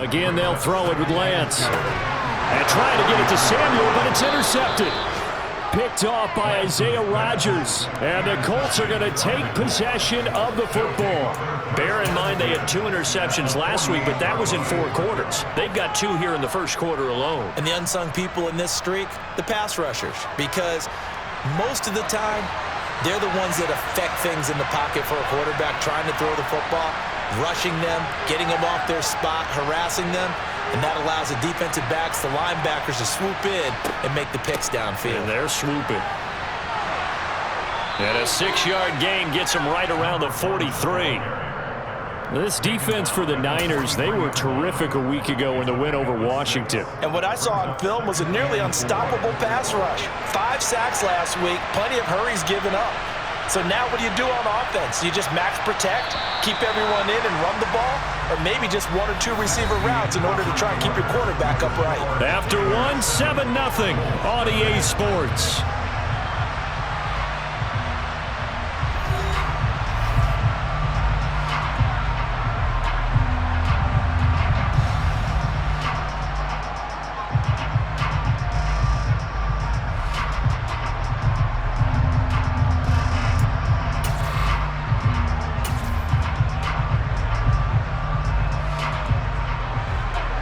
Again, they'll throw it with Lance. And trying to get it to Samuel, but it's intercepted. Picked off by Isaiah Rodgers. And the Colts are going to take possession of the football. Bear in mind they had 2 interceptions last week, but that was in 4 quarters. They've got 2 here in the first quarter alone. And the unsung people in this streak, the pass rushers. Because most of the time, they're the ones that affect things in the pocket for a quarterback, trying to throw the football, rushing them, getting them off their spot, harassing them. And that allows the defensive backs, the linebackers, to swoop in and make the picks downfield. And they're swooping. And a 6-yard gain gets them right around the 43. This defense for the Niners, they were terrific a week ago in the win over Washington. And what I saw on film was a nearly unstoppable pass rush. 5 sacks last week, plenty of hurries given up. So now what do you do on offense? You just max protect, keep everyone in and run the ball, or maybe just 1 or 2 receiver routes in order to try and keep your quarterback upright. After 7-0 on EA Sports.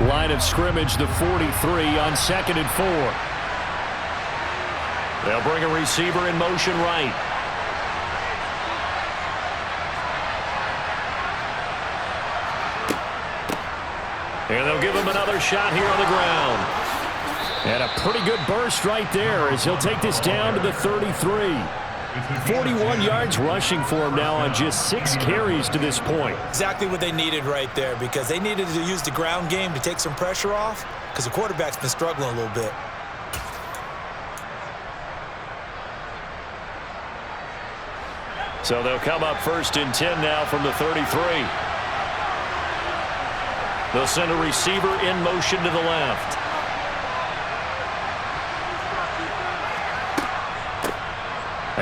Line of scrimmage, the 43 on 2nd and 4. They'll bring a receiver in motion right. And they'll give him another shot here on the ground. And a pretty good burst right there as he'll take this down to the 33. 41 yards rushing for him now on just 6 carries to this point. Exactly what they needed right there, because they needed to use the ground game to take some pressure off, because the quarterback's been struggling a little bit. So they'll come up 1st and 10 now from the 33. They'll send a receiver in motion to the left.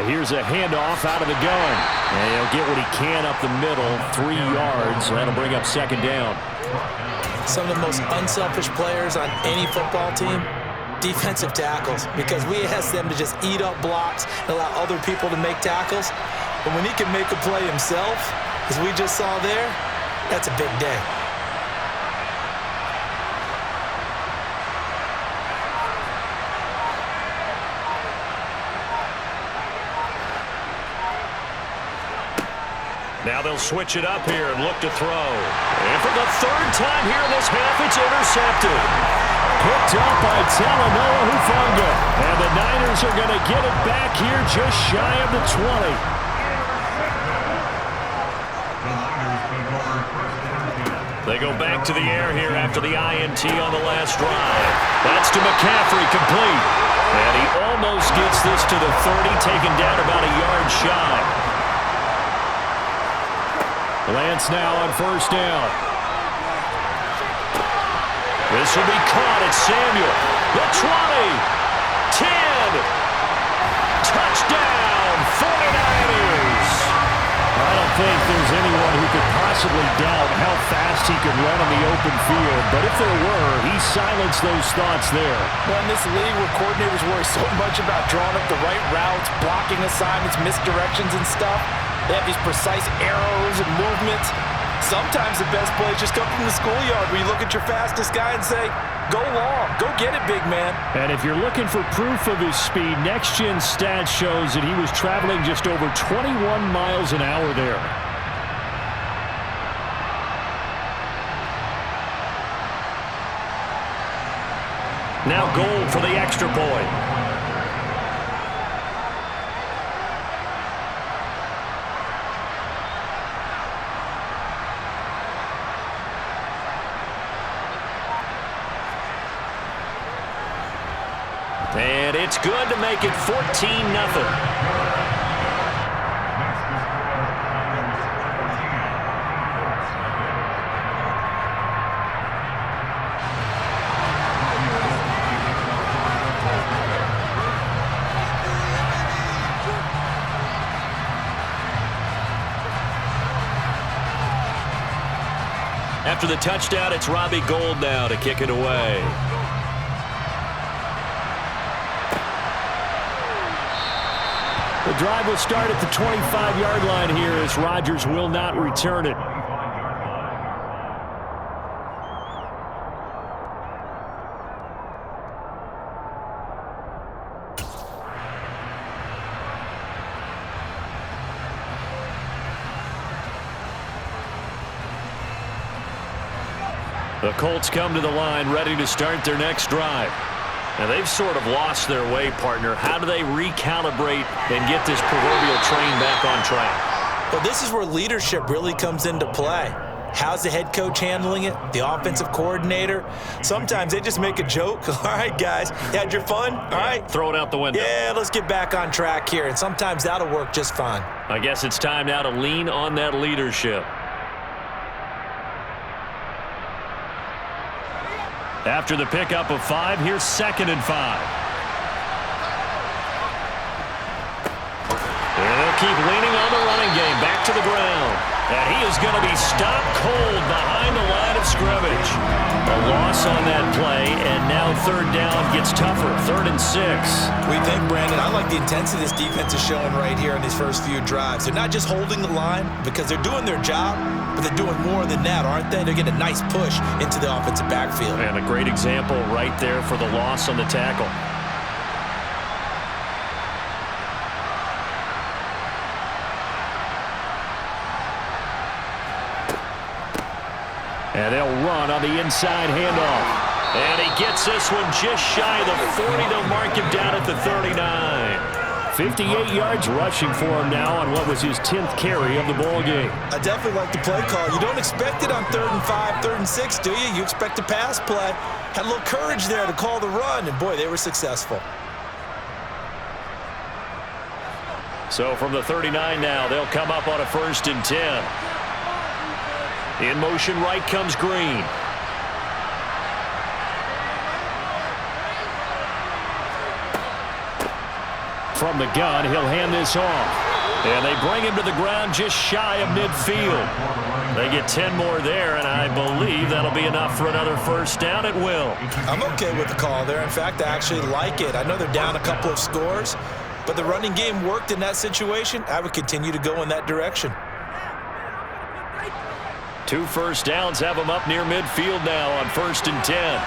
Here's a handoff out of the gun. And he'll get what he can up the middle, 3 yards. That'll bring up 2nd down. Some of the most unselfish players on any football team, defensive tackles, because we ask them to just eat up blocks and allow other people to make tackles. But when he can make a play himself, as we just saw there, that's a big day. Now they'll switch it up here and look to throw. And for the 3rd time here in this half, it's intercepted. Picked up by Talanoa Hufanga. And the Niners are going to get it back here just shy of the 20. They go back to the air here after the INT on the last drive. That's to McCaffrey, complete. And he almost gets this to the 30, taken down about a yard shy. Lance now on 1st down. This will be caught at Samuel. The 20. 10. Touchdown, 49ers. I don't think there's anyone who could possibly doubt how fast he could run on the open field. But if there were, he silenced those thoughts there. Well, in this league where coordinators worry so much about drawing up the right routes, blocking assignments, misdirections and stuff, they have these precise arrows and movements. Sometimes the best plays just come from the schoolyard where you look at your fastest guy and say, go long, go get it, big man. And if you're looking for proof of his speed, Next Gen Stats shows that he was traveling just over 21 miles an hour there. Now Gold for the extra point. And it's good to make it 14-0. After the touchdown, it's Robbie Gould now to kick it away. The drive will start at the 25-yard line here as Rodgers will not return it. The Colts come to the line ready to start their next drive. Now they've sort of lost their way, partner. How do they recalibrate and get this proverbial train back on track? Well, this is where leadership really comes into play. How's the head coach handling it? The offensive coordinator? Sometimes they just make a joke. All right, guys, you had your fun? All right. Throw it out the window. Yeah, let's get back on track here. And sometimes that'll work just fine. I guess it's time now to lean on that leadership. After the pickup of 5, here's 2nd and 5. And they'll keep leaning on the running game. Back to the ground. And he is going to be stopped cold behind the line of scrimmage. A loss on that play, and now 3rd down gets tougher. 3rd and 6. We think, Brandon, I like the intensity this defense is showing right here in these first few drives. They're not just holding the line because they're doing their job, but they're doing more than that, aren't they? They're getting a nice push into the offensive backfield. And a great example right there for the loss on the tackle. And they'll run on the inside handoff. And he gets this one just shy of the 40. They'll mark him down at the 39. 58 yards rushing for him now on what was his 10th carry of the ball game. I definitely like the play call. You don't expect it on 3rd and 5, 3rd and 6, do you? You expect a pass play. Had a little courage there to call the run, and boy, they were successful. So from the 39 now, they'll come up on a 1st and 10. In motion right comes Green. From the gun, he'll hand this off. And they bring him to the ground just shy of midfield. They get 10 more there, and I believe that'll be enough for another 1st down at will. I'm okay with the call there. In fact, I actually like it. I know they're down a couple of scores, but the running game worked in that situation. I would continue to go in that direction. 2 first downs have them up near midfield now on 1st and 10.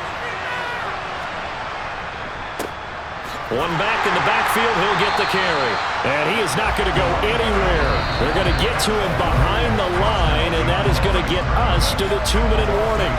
One back in the backfield, he'll get the carry. And he is not going to go anywhere. They're going to get to him behind the line, and that is going to get us to the 2-minute warning.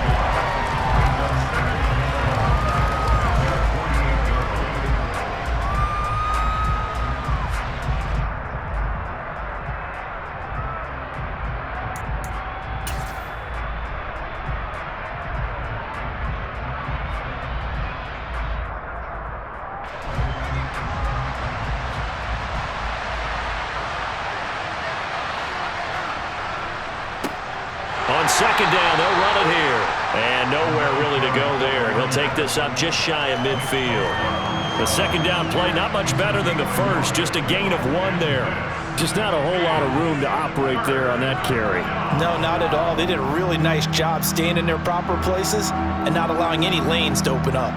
On 2nd down, they'll run it here. And nowhere really to go there. He'll take this up just shy of midfield. The 2nd down play, not much better than the first. Just a gain of 1 there. Just not a whole lot of room to operate there on that carry. No, not at all. They did a really nice job staying in their proper places and not allowing any lanes to open up.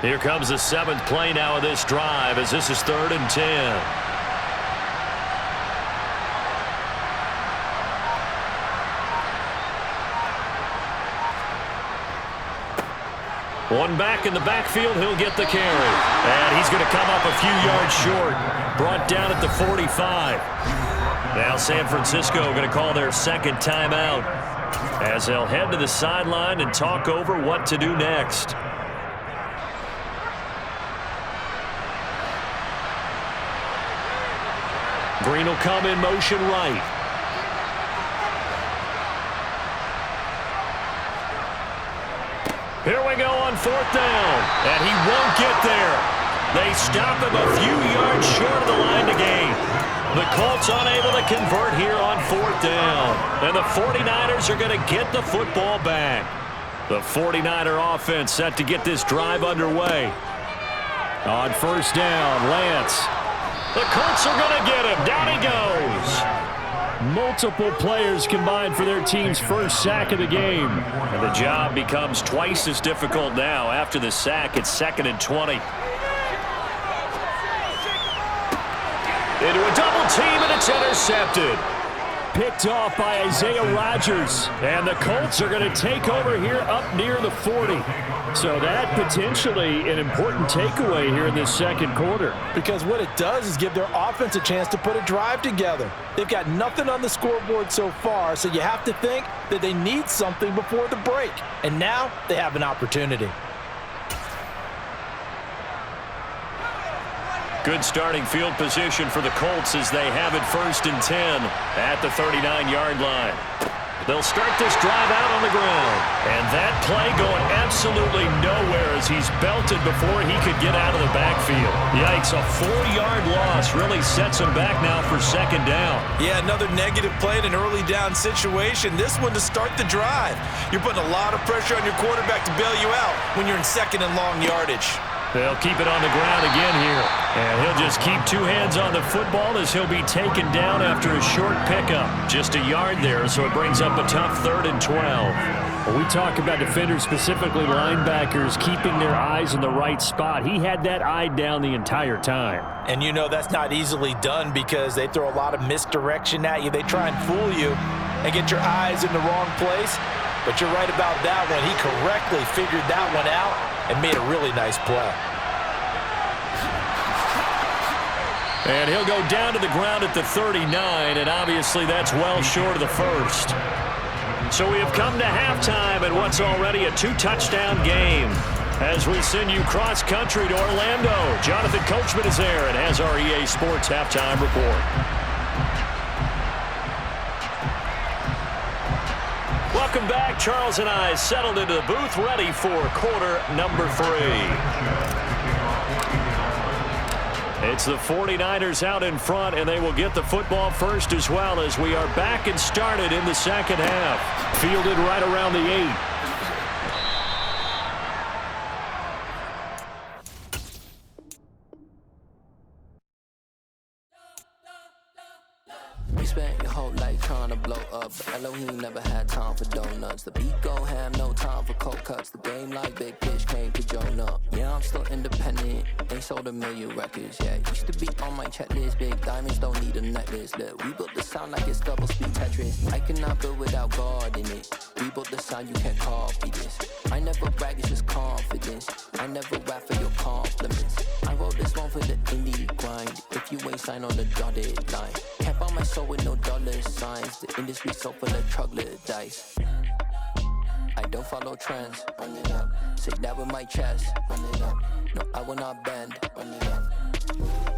Here comes the 7th play now of this drive as this is 3rd and 10. One back in the backfield, he'll get the carry. And he's going to come up a few yards short. Brought down at the 45. Now San Francisco going to call their 2nd timeout as they'll head to the sideline and talk over what to do next. Green will come in motion right. Here we go on 4th down. And he won't get there. They stop him a few yards short of the line to gain. The Colts unable to convert here on 4th down. And the 49ers are going to get the football back. The 49er offense set to get this drive underway. On 1st down, Lance. The Colts are going to get him. Down he goes. Multiple players combined for their team's first sack of the game. And the job becomes twice as difficult now. After the sack, it's 2nd and 20. Into a double team, and it's intercepted. Picked off by Isaiah Rodgers. And the Colts are going to take over here up near the 40. So that potentially an important takeaway here in this second quarter. Because what it does is give their offense a chance to put a drive together. They've got nothing on the scoreboard so far, so you have to think that they need something before the break. And now they have an opportunity. Good starting field position for the Colts as they have it 1st and 10 at the 39-yard line. They'll start this drive out on the ground. And that play going absolutely nowhere as he's belted before he could get out of the backfield. Yikes, a 4-yard loss really sets him back now for 2nd down. Yeah, another negative play in an early down situation. This one to start the drive. You're putting a lot of pressure on your quarterback to bail you out when you're in 2nd and long yardage. They'll keep it on the ground again here. And he'll just keep 2 hands on the football as he'll be taken down after a short pickup. Just a yard there, so it brings up a tough 3rd and 12. Well, we talk about defenders, specifically linebackers, keeping their eyes in the right spot. He had that eye down the entire time. And you know that's not easily done because they throw a lot of misdirection at you. They try and fool you and get your eyes in the wrong place. But you're right about that one. He correctly figured that one out and made a really nice play. And he'll go down to the ground at the 39, and obviously that's well short of the 1st. So we have come to halftime in what's already a 2-touchdown game. As we send you cross-country to Orlando, Jonathan Coachman is there and has our EA Sports halftime report. Welcome back. Charles and I settled into the booth, ready for quarter number 3. It's the 49ers out in front, and they will get the football first as well as we are back and started in the second half. Fielded right around the 8. We spent your whole life trying to blow up, but Elohim never had time for donuts. The beat go ham, no time for cold cuts. The game like Big Pitch came to Jonah. Yeah, I'm still independent, ain't sold a million records. Yeah, used to be on my checklist. Big diamonds don't need a necklace. Look, we built the sound like it's double speed Tetris. I cannot build without God in it. We built the sound, you can't copy this. I never brag, it's just confidence. I never rap for your compliments. I wrote this one for the indie grind. If you ain't signed on the dotted line, can't buy my soul with no dollar signs. The industry so full of troglodytes. I don't follow trends. Run it up. Say that with my chest. Run it up. No, I will not bend. Run it up.